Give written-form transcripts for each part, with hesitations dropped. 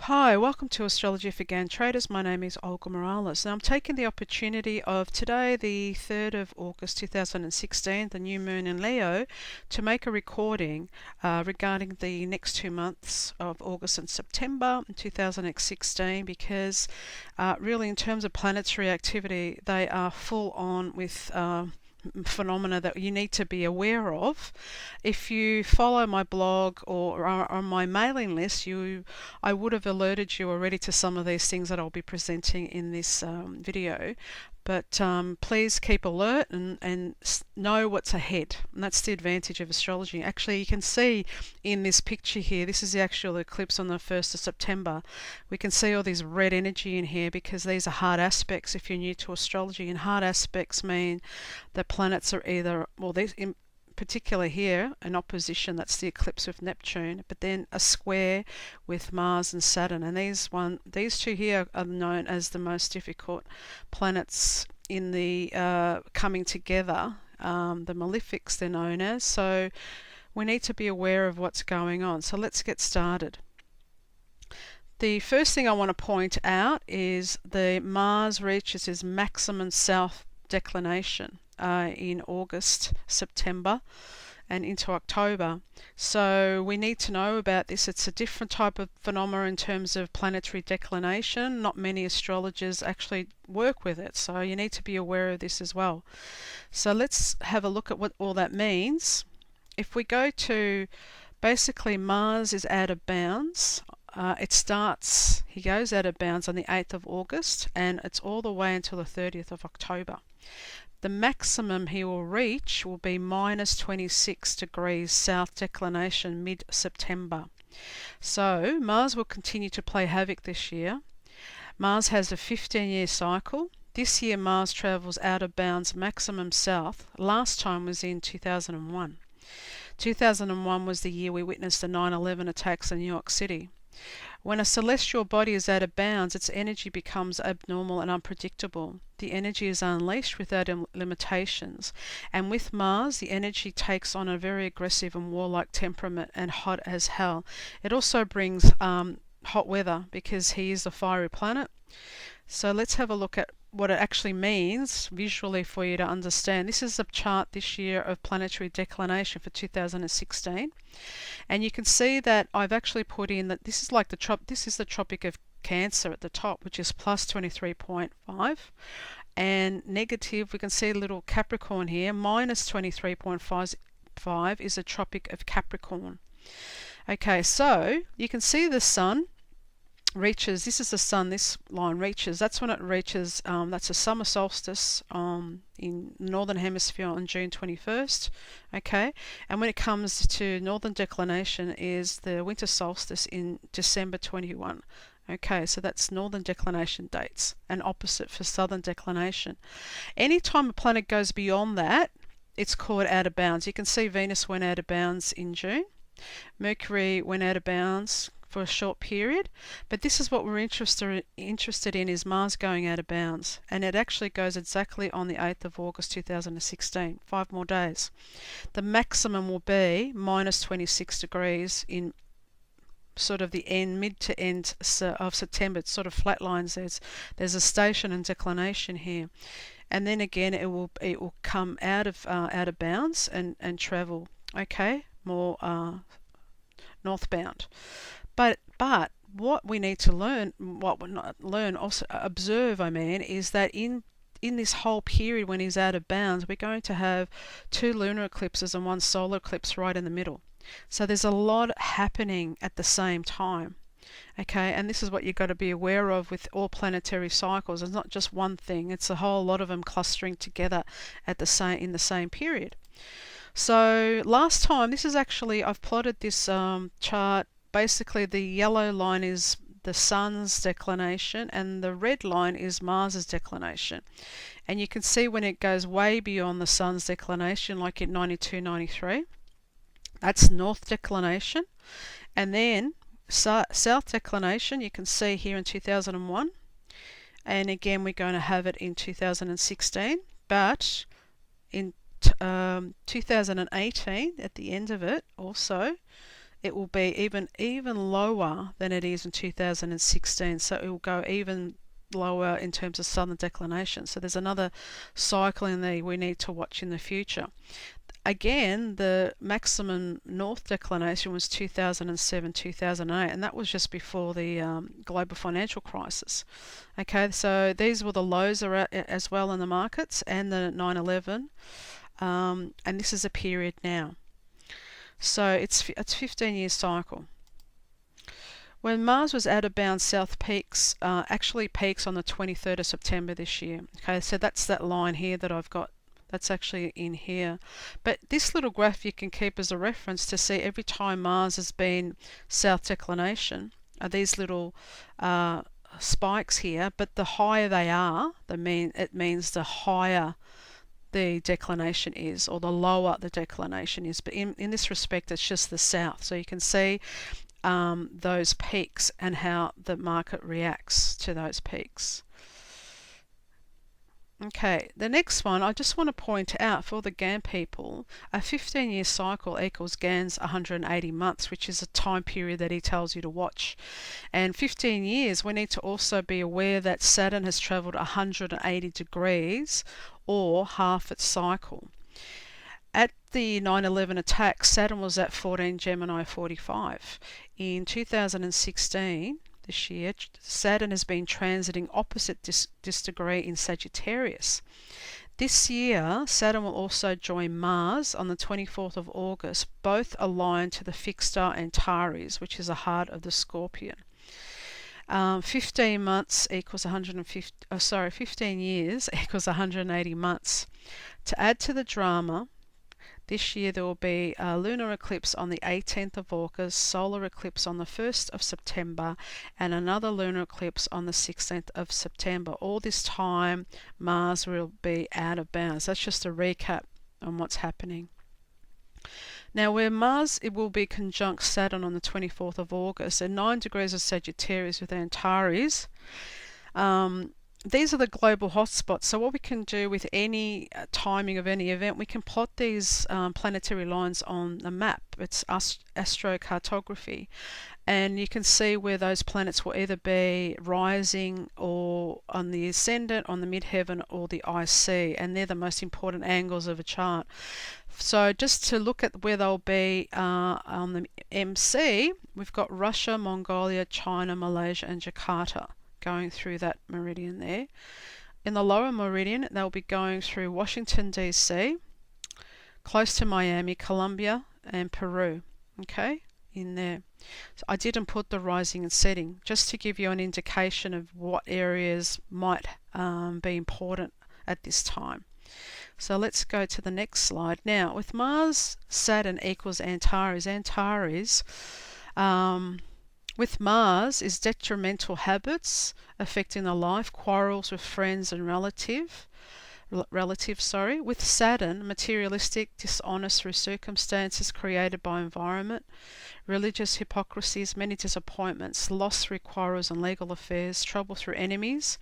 Hi, welcome to Astrology for Gann Traders. My name is Olga Morales. Now I'm taking the opportunity of today, the 3rd of August 2016, the new moon in Leo, to make a recording regarding the next 2 months of August and September 2016 because really in terms of planetary activity, they are full on with phenomena that you need to be aware of. If you follow my blog or are on my mailing list, I would have alerted you already to some of these things that I'll be presenting in this video. But please keep alert and know what's ahead. And that's the advantage of astrology. Actually, you can see in this picture here, this is the actual eclipse on the 1st of September. We can see all this red energy in here because these are hard aspects if you're new to astrology. And hard aspects mean the planets are either, well, these in particular here, an opposition, that's the eclipse with Neptune, but then a square with Mars and Saturn. And these two here are known as the most difficult planets in the coming together, the malefics they're known as. So we need to be aware of what's going on. So let's get started. The first thing I want to point out is the Mars reaches its maximum south declination in August, September and into October. So we need to know about this. It's a different type of phenomena in terms of planetary declination. Not many astrologers actually work with it, so you need to be aware of this as well. So let's have a look at what all that means. If we go to, basically Mars is out of bounds. He goes out of bounds on the 8th of August and it's all the way until the 30th of October. The maximum he will reach will be minus 26 degrees south declination mid-September. So Mars will continue to play havoc this year. Mars has a 15-year cycle. This year Mars travels out of bounds maximum south. Last time was in 2001. 2001 was the year we witnessed the 9/11 attacks in New York City. When a celestial body is out of bounds, its energy becomes abnormal and unpredictable. The energy is unleashed without limitations. And with Mars, the energy takes on a very aggressive and warlike temperament and hot as hell. It also brings hot weather because he is a fiery planet. So let's have a look at what it actually means visually for you to understand. This is a chart this year of planetary declination for 2016, and you can see that I've actually put in that this is like the Tropic of Cancer at the top, which is plus 23.5, and negative, we can see a little Capricorn here, minus 23.5 is a Tropic of Capricorn. Okay, so you can see the sun reaches, this is the sun, this line reaches, that's when it reaches, that's a summer solstice in northern hemisphere on June 21st, okay, and when it comes to northern declination is the winter solstice in December 21. Okay, so that's northern declination dates, and opposite for southern declination. Anytime a planet goes beyond that, it's called out of bounds. You can see Venus went out of bounds in June. Mercury went out of bounds for a short period, but this is what we're interested in is Mars going out of bounds, and it actually goes exactly on the 8th of August 2016, 5 more days. The maximum will be minus 26 degrees in sort of the mid to end of September. It sort of flatlines. There's a station and declination here, and then again it will come out of bounds and travel, okay, more northbound. But what we need to observe, is that in this whole period when he's out of bounds, we're going to have 2 lunar eclipses and 1 solar eclipse right in the middle. So there's a lot happening at the same time. Okay, and this is what you've got to be aware of with all planetary cycles. It's not just one thing, it's a whole lot of them clustering together in the same period. So last time, this is actually, I've plotted this chart. Basically the yellow line is the sun's declination and the red line is Mars's declination. And you can see when it goes way beyond the sun's declination, like in 92-93, that's north declination. And then south declination, you can see here in 2001. And again, we're going to have it in 2016. But in 2018, at the end of it also, it will be even lower than it is in 2016. So it will go even lower in terms of southern declination. So there's another cycle in there we need to watch in the future. Again, the maximum north declination was 2007, 2008, and that was just before the global financial crisis. Okay, so these were the lows are at, as well in the markets, and the 9/11, and this is a period now. So it's 15 year cycle. When Mars was out of bounds, South peaks actually peaks on the 23rd of September this year. Okay, so that's that line here that I've got. That's actually in here. But this little graph you can keep as a reference to see every time Mars has been south declination are these little spikes here. But the higher they are, it means the higher the declination is, or the lower the declination is. But in this respect, it's just the south. So you can see those peaks and how the market reacts to those peaks. Okay, the next one I just want to point out for the Gann people, a 15-year cycle equals Gann's 180 months, which is a time period that he tells you to watch. And 15 years, we need to also be aware that Saturn has travelled 180 degrees, or half its cycle. At the 9/11 attack, Saturn was at 14 Gemini 45. In 2016, this year, Saturn has been transiting opposite this degree in Sagittarius. This year, Saturn will also join Mars on the 24th of August, both aligned to the fixed star Antares, which is the heart of the Scorpion. 15 months equals 150. 15 years equals 180 months. To add to the drama, this year there will be a lunar eclipse on the 18th of August, solar eclipse on the 1st of September, and another lunar eclipse on the 16th of September. All this time, Mars will be out of bounds. That's just a recap on what's happening. Now, where Mars, it will be conjunct Saturn on the 24th of August, and 9 degrees of Sagittarius with Antares. These are the global hotspots. So what we can do with any timing of any event, we can plot these planetary lines on the map. It's astrocartography. And you can see where those planets will either be rising or on the ascendant, on the midheaven, or the IC. And they're the most important angles of a chart. So just to look at where they'll be on the MC, we've got Russia, Mongolia, China, Malaysia, and Jakarta going through that meridian there. In the lower meridian, they'll be going through Washington, D.C., close to Miami, Colombia, and Peru. Okay, in there. So I didn't put the rising and setting, just to give you an indication of what areas might be important at this time. So let's go to the next slide. Now, with Mars, Saturn equals Antares. Antares, with Mars, is detrimental habits affecting the life, quarrels with friends and relatives. With Saturn, materialistic, dishonest through circumstances created by environment, religious hypocrisies, many disappointments, loss through quarrels and legal affairs, trouble through enemies,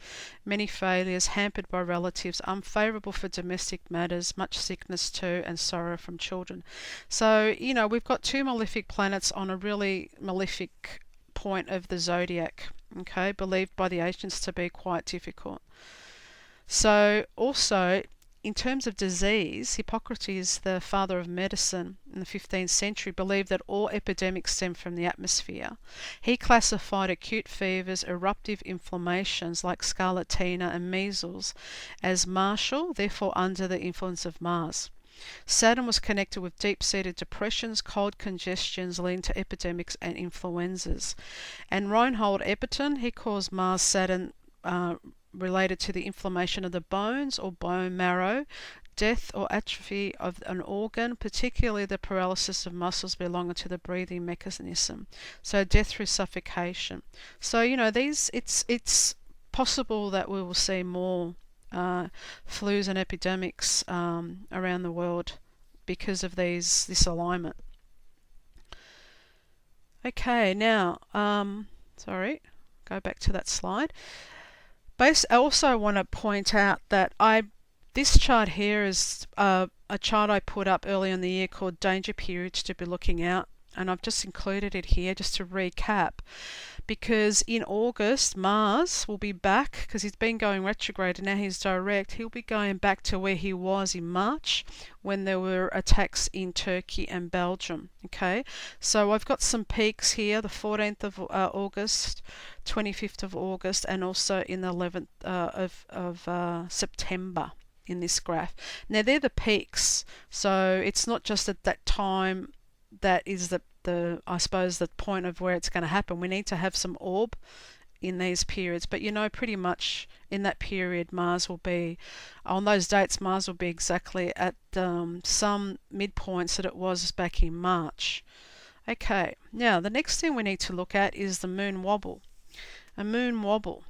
many failures, hampered by relatives, unfavourable for domestic matters, much sickness too, and sorrow from children. So, we've got two malefic planets on a really malefic point of the zodiac, okay, believed by the ancients to be quite difficult. So also, in terms of disease, Hippocrates, the father of medicine in the 15th century, believed that all epidemics stem from the atmosphere. He classified acute fevers, eruptive inflammations like scarlatina and measles as martial, therefore under the influence of Mars. Saturn was connected with deep-seated depressions, cold congestions leading to epidemics and influenzas. And Reinhold Eberton, he calls Mars-Saturn related to the inflammation of the bones or bone marrow, death or atrophy of an organ, particularly the paralysis of muscles belonging to the breathing mechanism. So death through suffocation. So it's possible that we will see more flus and epidemics around the world because of this alignment. Okay, now go back to that slide. I also want to point out that this chart here is a chart I put up early in the year called Danger Periods to be looking out and I've just included it here just to recap, because in August Mars will be back, because he's been going retrograde and now he's direct. He'll be going back to where he was in March when there were attacks in Turkey and Belgium. Okay, so I've got some peaks here, the 14th of August, 25th of August, and also in the 11th of September in this graph. Now they're the peaks, so it's not just at that time that is the I suppose the point of where it's going to happen. We need to have some orb in these periods, but you know, pretty much in that period Mars will be, on those dates, Mars will be exactly at some midpoints that it was back in March. Okay, now the next thing we need to look at is the moon wobble. A moon wobble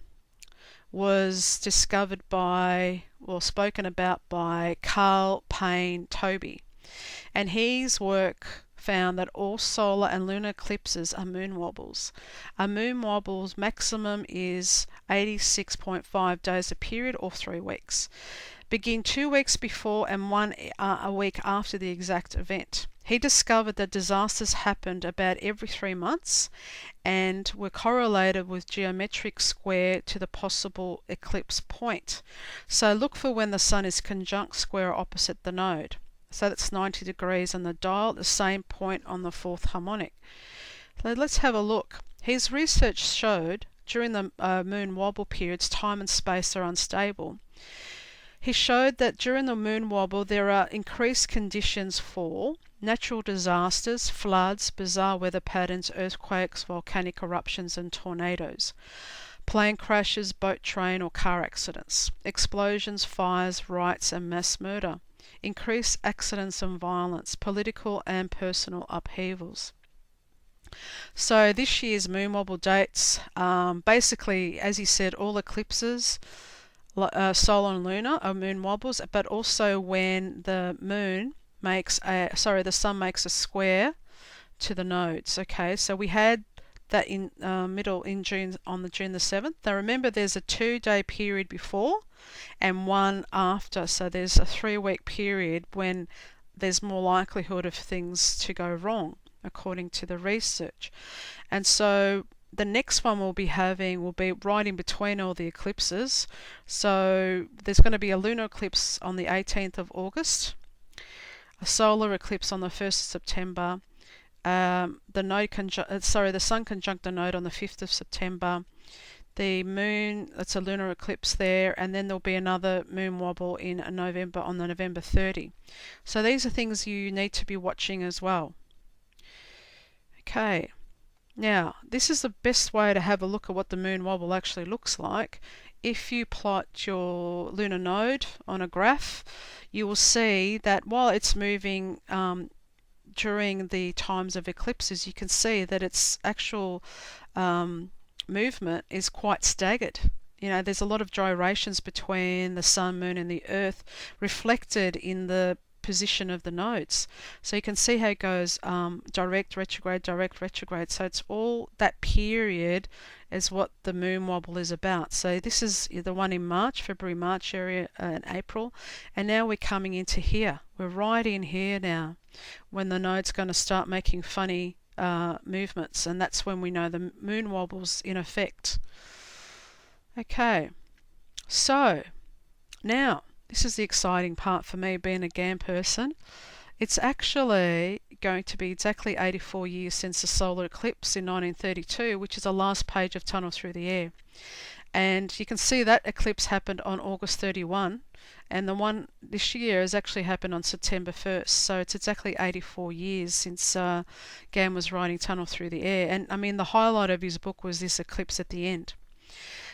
was discovered by, or spoken about by, Carl Payne Toby, and his work found that all solar and lunar eclipses are moon wobbles. A moon wobble's maximum is 86.5 days a period, or 3 weeks. Begin 2 weeks before and a week after the exact event. He discovered that disasters happened about every 3 months and were correlated with geometric square to the possible eclipse point. So look for when the sun is conjunct, square, or opposite the node. So that's 90 degrees on the dial, the same point on the fourth harmonic. So let's have a look. His research showed during the moon wobble periods, time and space are unstable. He showed that during the moon wobble there are increased conditions for natural disasters, floods, bizarre weather patterns, earthquakes, volcanic eruptions and tornadoes, plane crashes, boat, train or car accidents, explosions, fires, riots and mass murder, increased accidents and violence, political and personal upheavals. So this year's moon wobble dates, basically, as he said, all eclipses, solar and lunar, are moon wobbles, but also when the sun makes a square to the nodes. Okay, so we had that in middle in June, on the June the 7th. Now remember, there's a 2-day period before and one after, so there's a 3-week period when there's more likelihood of things to go wrong according to the research. And so the next one will be right in between all the eclipses. So there's going to be a lunar eclipse on the 18th of August, a solar eclipse on the 1st of September, the sun conjunct the node on the 5th of September, the moon, that's a lunar eclipse there, and then there'll be another moon wobble in November, on the November 30. So these are things you need to be watching as well. Okay, now this is the best way to have a look at what the moon wobble actually looks like. If you plot your lunar node on a graph, you will see that while it's moving during the times of eclipses, you can see that its actual movement is quite staggered. You know, there's a lot of gyrations between the sun, moon and the earth reflected in the position of the nodes. So you can see how it goes direct, retrograde. So it's all that period is what the moon wobble is about. So this is the one in March, February, March area, and April. And now we're coming into here. We're right in here now when the node's going to start making funny movements, and that's when we know the moon wobble's in effect. Okay, so now this is the exciting part for me, being a Gann person. It's actually going to be exactly 84 years since the solar eclipse in 1932, which is the last page of Tunnel Thru the Air. And you can see that eclipse happened on August 31, and the one this year has actually happened on September 1st. So it's exactly 84 years since Gann was writing Tunnel Thru the Air. And I mean, the highlight of his book was this eclipse at the end.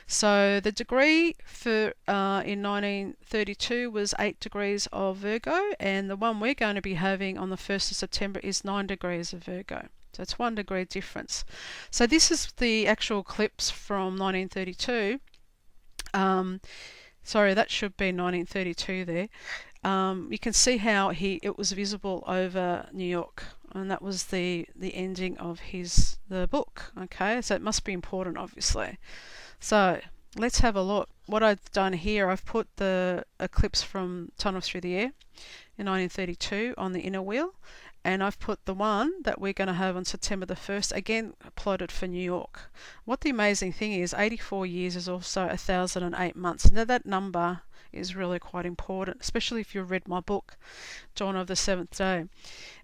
So the degree for in 1932 was 8 degrees of Virgo, and the one we're going to be having on the 1st of September is 9 degrees of Virgo. So it's 1 degree difference. So this is the actual eclipse from 1932. Sorry, that should be 1932 there. You can see how it was visible over New York, and that was the ending of the book. Okay, so it must be important, obviously. So let's have a look. What I've done here, I've put the eclipse from Tunnel Thru the Air in 1932 on the inner wheel, And I've put the one that we're going to have on September the 1st, again plotted for New York. What the amazing thing is, 84 years is also 1,008 months. Now that number is really quite important, especially if you've read my book, Dawn of the Seventh Day.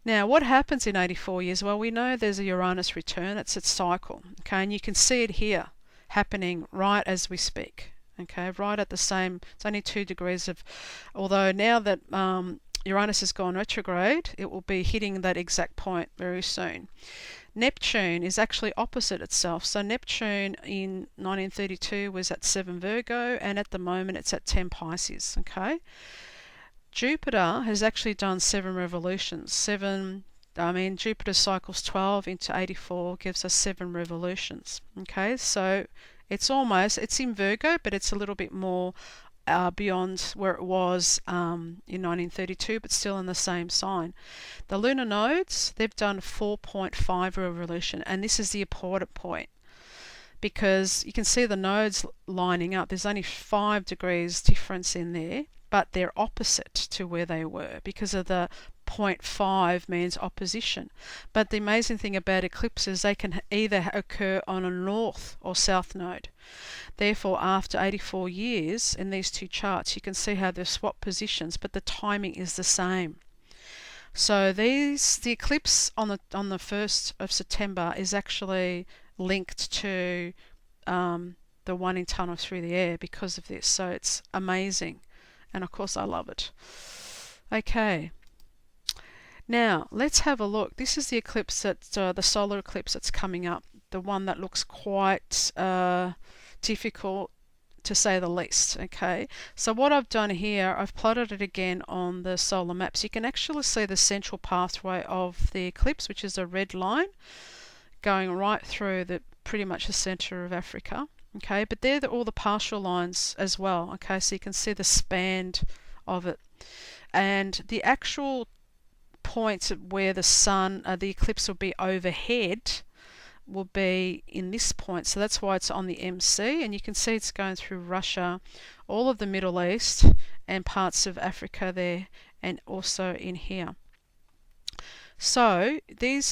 Now, what happens in 84 years? Well, we know there's a Uranus return. It's its cycle, okay? And you can see it here happening right as we speak, okay? Right at the same, it's only 2 degrees of, although now that Uranus has gone retrograde, it will be hitting that exact point very soon. Neptune is actually opposite itself. So Neptune in 1932 was at 7 Virgo, and at the moment it's at 10 Pisces, okay? Jupiter has actually done 7 revolutions. Jupiter cycles 12 into 84, gives us 7 revolutions. Okay, so it's in Virgo, but it's a little bit more beyond where it was in 1932, but still in the same sign. The lunar nodes, they've done 4.5 revolution, and this is the important point, because you can see the nodes lining up. There's only 5 degrees difference in there, but they're opposite to where they were because of the 0.5 means opposition. But the amazing thing about eclipses, they can either occur on a north or south node. Therefore, after 84 years in these 2 charts, you can see how they've swapped positions, but the timing is the same. So the eclipse on the 1st of September is actually linked to the one in Tunnel Thru the Air because of this. So it's amazing. And of course I love it. Okay. Now let's have a look. This is the eclipse the solar eclipse that's coming up. The one that looks quite difficult to say the least. Okay. So what I've done here, I've plotted it again on the solar map. So you can actually see the central pathway of the eclipse, which is a red line going right through pretty much the center of Africa. Okay, but they're all the partial lines as well. Okay, so you can see the span of it. And the actual points where the eclipse will be overhead will be in this point. So that's why it's on the MC. And you can see it's going through Russia, all of the Middle East, and parts of Africa there, and also in here. So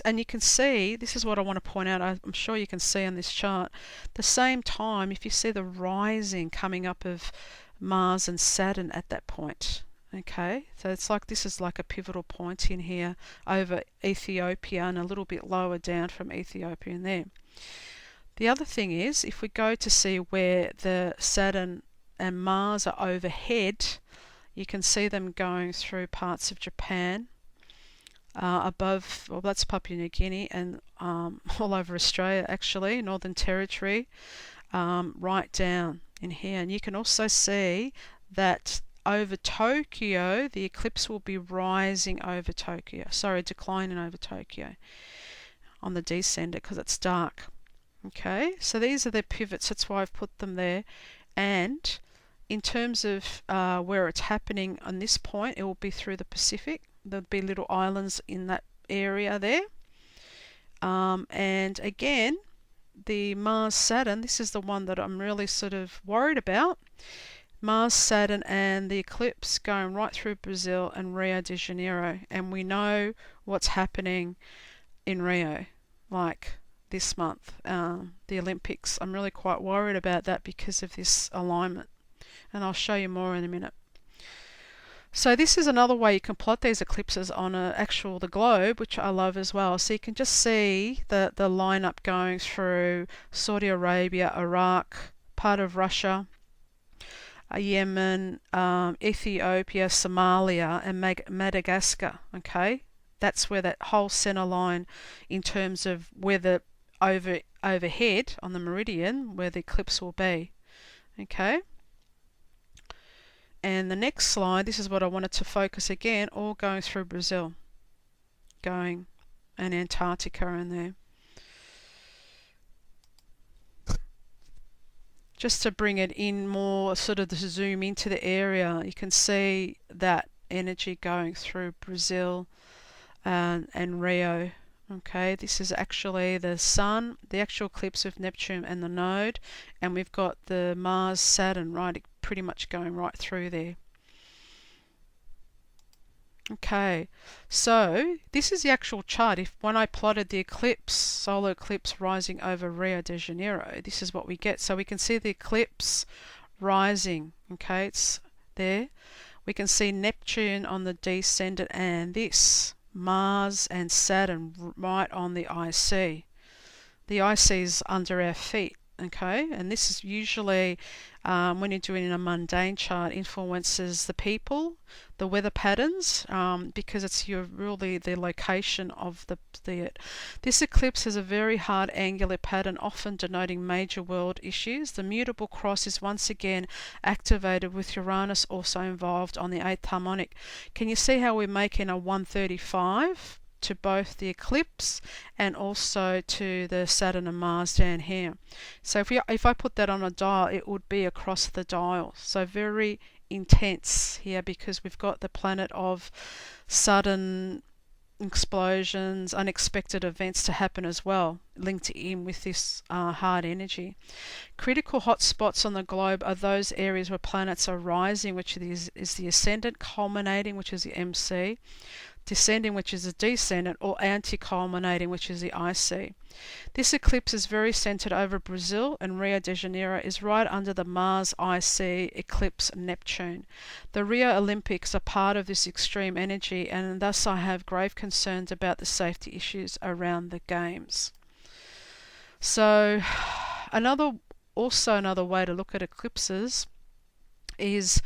and you can see, this is what I want to point out, I'm sure you can see on this chart, the same time, if you see the rising coming up of Mars and Saturn at that point. Okay, so it's like this is like a pivotal point in here over Ethiopia and a little bit lower down from Ethiopia in there. The other thing is, if we go to see where the Saturn and Mars are overhead, you can see them going through parts of Japan, above, well, that's Papua New Guinea, and all over Australia actually, Northern Territory, right down in here. And you can also see that over Tokyo, the eclipse will be rising over Tokyo, declining over Tokyo on the descender because it's dark. Okay, so these are their pivots, that's why I've put them there. And in terms of where it's happening on this point, it will be through the Pacific. There'll be little islands in that area there. And again, the Mars-Saturn, this is the one that I'm really sort of worried about. Mars-Saturn and the eclipse going right through Brazil and Rio de Janeiro. And we know what's happening in Rio, like this month, the Olympics. I'm really quite worried about that because of this alignment. And I'll show you more in a minute. So this is another way you can plot these eclipses on the globe, which I love as well. So you can just see the lineup going through Saudi Arabia, Iraq, part of Russia, Yemen, Ethiopia, Somalia, and Madagascar. Okay, that's where that whole center line, in terms of where the overhead on the meridian, where the eclipse will be. Okay. And the next slide, this is what I wanted to focus again, all going through Brazil, and Antarctica in there. Just to bring it in more, sort of to zoom into the area, you can see that energy going through Brazil and Rio. Okay, this is actually the Sun, the actual eclipse of Neptune and the node, and we've got the Mars-Saturn pretty much going right through there. Okay, so this is the actual chart. When I plotted the eclipse, solar eclipse rising over Rio de Janeiro, this is what we get. So we can see the eclipse rising. Okay, it's there. We can see Neptune on the descendant and this Mars and Saturn right on the IC. The IC is under our feet. Okay, and this is usually when you're doing a mundane chart, influences the people, the weather patterns, because it's really the location of the this eclipse has a very hard angular pattern, often denoting major world issues. The mutable cross is once again activated, with Uranus also involved on the 8th harmonic. Can you see how we're making a 135 to both the eclipse and also to the Saturn and Mars down here? So if I put that on a dial, it would be across the dial. So very intense here, because we've got the planet of sudden explosions, unexpected events to happen as well, linked in with this hard energy. Critical hotspots on the globe are those areas where planets are rising, which is the ascendant, culminating, which is the MC, descending, which is the descendant, or anti-culminating, which is the IC. This eclipse is very centered over Brazil, and Rio de Janeiro is right under the Mars IC eclipse Neptune. The Rio Olympics are part of this extreme energy, and thus I have grave concerns about the safety issues around the games. So another way to look at eclipses is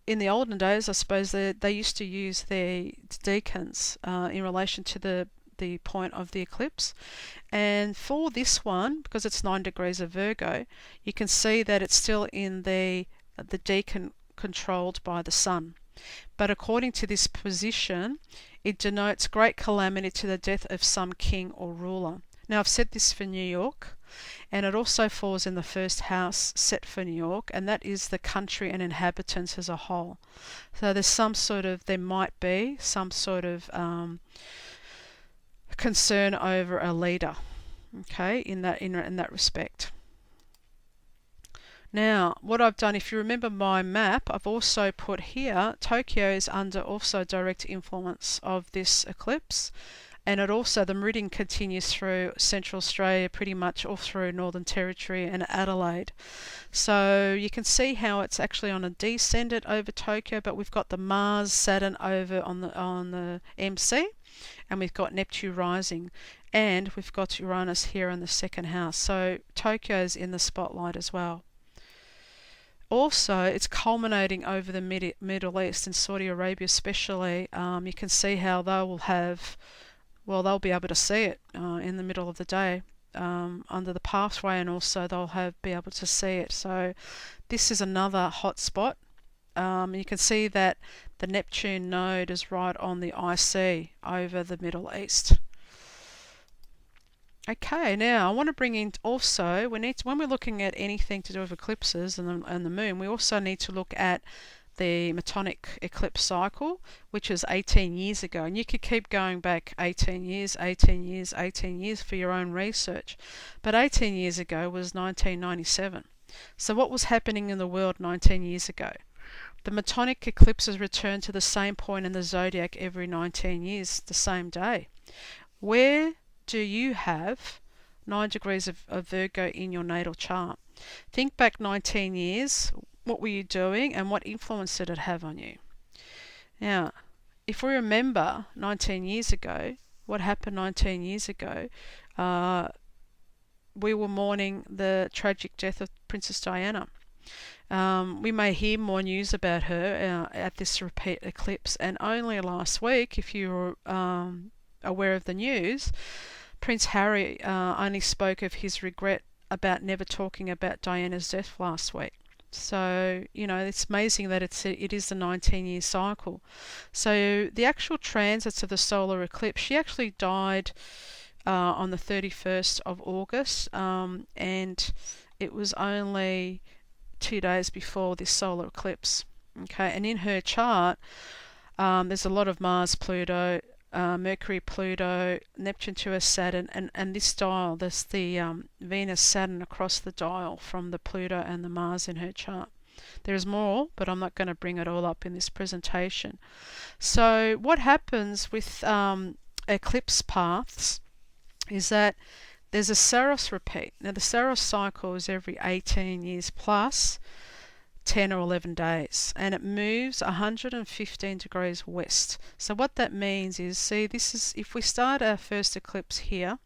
in the olden days, I suppose they used to use their decans in relation to the point of the eclipse. And for this one, because it's 9 degrees of Virgo, you can see that it's still in the decan controlled by the sun. But according to this position, it denotes great calamity to the death of some king or ruler. Now, I've said this for New York, and it also falls in the first house set for New York, and that is the country and inhabitants as a whole. So there might be some sort of concern over a leader, okay, in that respect. Now, what I've done, if you remember my map, I've also put here, Tokyo is under also direct influence of this eclipse. And the meridian continues through Central Australia, pretty much all through Northern Territory and Adelaide. So you can see how it's actually on a descendant over Tokyo, but we've got the Mars, Saturn over on the MC, and we've got Neptune rising, and we've got Uranus here in the second house. So Tokyo's in the spotlight as well. Also, it's culminating over the Middle East and Saudi Arabia especially. You can see how they'll be able to see it in the middle of the day under the pathway, and also they'll be able to see it. So this is another hot spot. You can see that the Neptune node is right on the IC over the Middle East. Okay, now I want to bring in also, when we're looking at anything to do with eclipses and the moon, we also need to look at the Metonic eclipse cycle, which is 18 years ago. And you could keep going back 18 years, 18 years, 18 years for your own research. But 18 years ago was 1997. So what was happening in the world 19 years ago? The Metonic eclipses return to the same point in the zodiac every 19 years, the same day. Where do you have 9 degrees of Virgo in your natal chart? Think back 19 years. What were you doing, and what influence did it have on you? Now, if we remember 19 years ago, what happened 19 years ago, we were mourning the tragic death of Princess Diana. We may hear more news about her at this repeat eclipse, and only last week, if you're aware of the news, Prince Harry only spoke of his regret about never talking about Diana's death last week. So, it's amazing that it is the 19-year cycle. So the actual transits of the solar eclipse, she actually died on the 31st of August, and it was only 2 days before this solar eclipse. Okay, and in her chart, there's a lot of Mars, Pluto, Mercury, Pluto, Neptune to a Saturn, and this dial, there's the Venus, Saturn across the dial from the Pluto and the Mars in her chart. There's more, but I'm not going to bring it all up in this presentation. So what happens with eclipse paths is that there's a Saros repeat. Now the Saros cycle is every 18 years plus 10 or 11 days, and it moves 115 degrees west. So what that means is, see, this is, if we start our first eclipse here,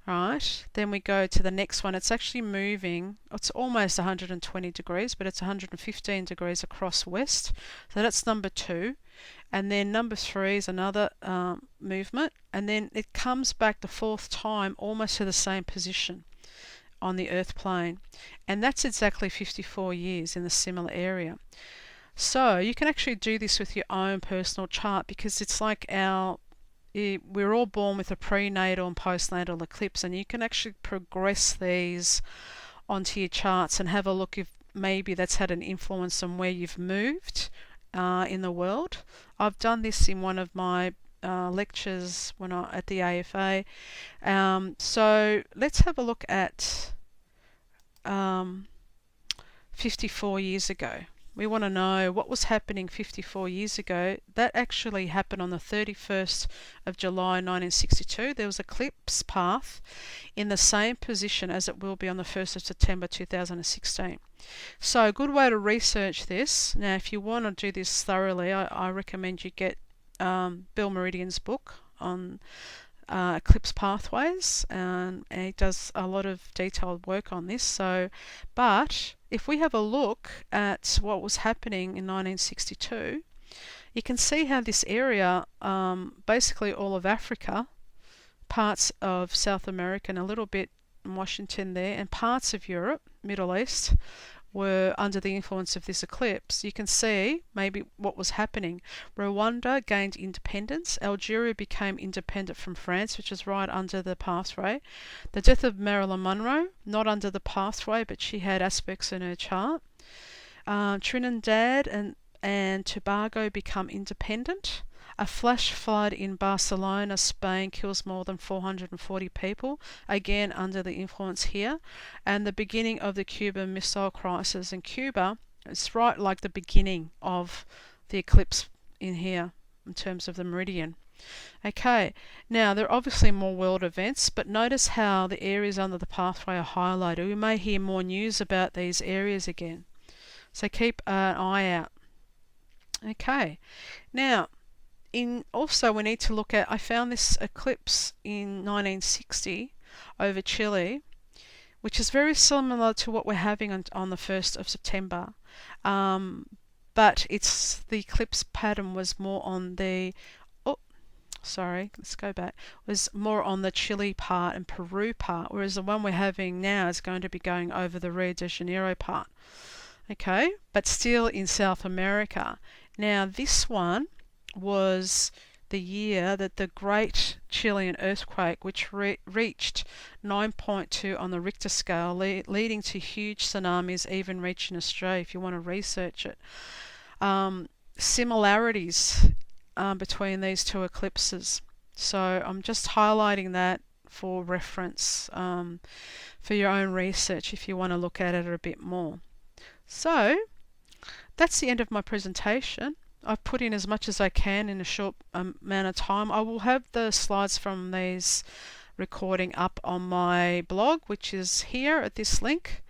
right, then we go to the next one, it's actually moving, it's almost 120 degrees, but it's 115 degrees across west. So that's number 2. And then number 3 is another movement, and then it comes back the 4th time almost to the same position on the Earth plane, and that's exactly 54 years in a similar area. So you can actually do this with your own personal chart, because it's like we're all born with a prenatal and postnatal eclipse, and you can actually progress these onto your charts and have a look if maybe that's had an influence on where you've moved in the world. I've done this in one of my lectures at the AFA. So let's have a look at 54 years ago. We want to know what was happening 54 years ago. That actually happened on the 31st of July 1962. There was an eclipse path in the same position as it will be on the 1st of September 2016. So a good way to research this. Now, if you want to do this thoroughly, I recommend you get Bill Meridian's book on eclipse pathways, and he does a lot of detailed work on this. So, but if we have a look at what was happening in 1962, you can see how this area, basically all of Africa, parts of South America, and a little bit in Washington there, and parts of Europe, Middle East, were under the influence of this eclipse. You can see maybe what was happening. Rwanda gained independence. Algeria became independent from France, which is right under the pathway. The death of Marilyn Monroe, not under the pathway, but she had aspects in her chart. Trinidad and Tobago become independent. A flash flood in Barcelona, Spain, kills more than 440 people, again under the influence here. And the beginning of the Cuban Missile Crisis in Cuba, it's right like the beginning of the eclipse in here in terms of the meridian. Okay, now there are obviously more world events, but notice how the areas under the pathway are highlighted. We may hear more news about these areas again, so keep an eye out. Okay, now also we need to look at, I found this eclipse in 1960 over Chile, which is very similar to what we're having on the 1st of September, but the eclipse pattern was more on the was more on the Chile part and Peru part, whereas the one we're having now is going to be going over the Rio de Janeiro part. Okay, but still in South America. Now this one was the year that the Great Chilean Earthquake, which reached 9.2 on the Richter scale, leading to huge tsunamis, even reaching Australia, if you want to research it. Similarities between these two eclipses. So I'm just highlighting that for reference for your own research if you want to look at it a bit more. So that's the end of my presentation. I've put in as much as I can in a short amount of time. I will have the slides from these recording up on my blog, which is here at this link.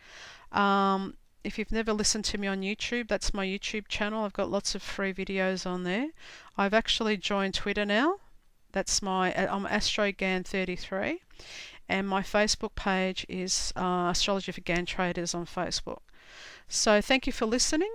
If you've never listened to me on YouTube, that's my YouTube channel. I've got lots of free videos on there. I've actually joined Twitter now. That's I'm AstroGann33, and my Facebook page is Astrology for Gann Traders on Facebook. So thank you for listening.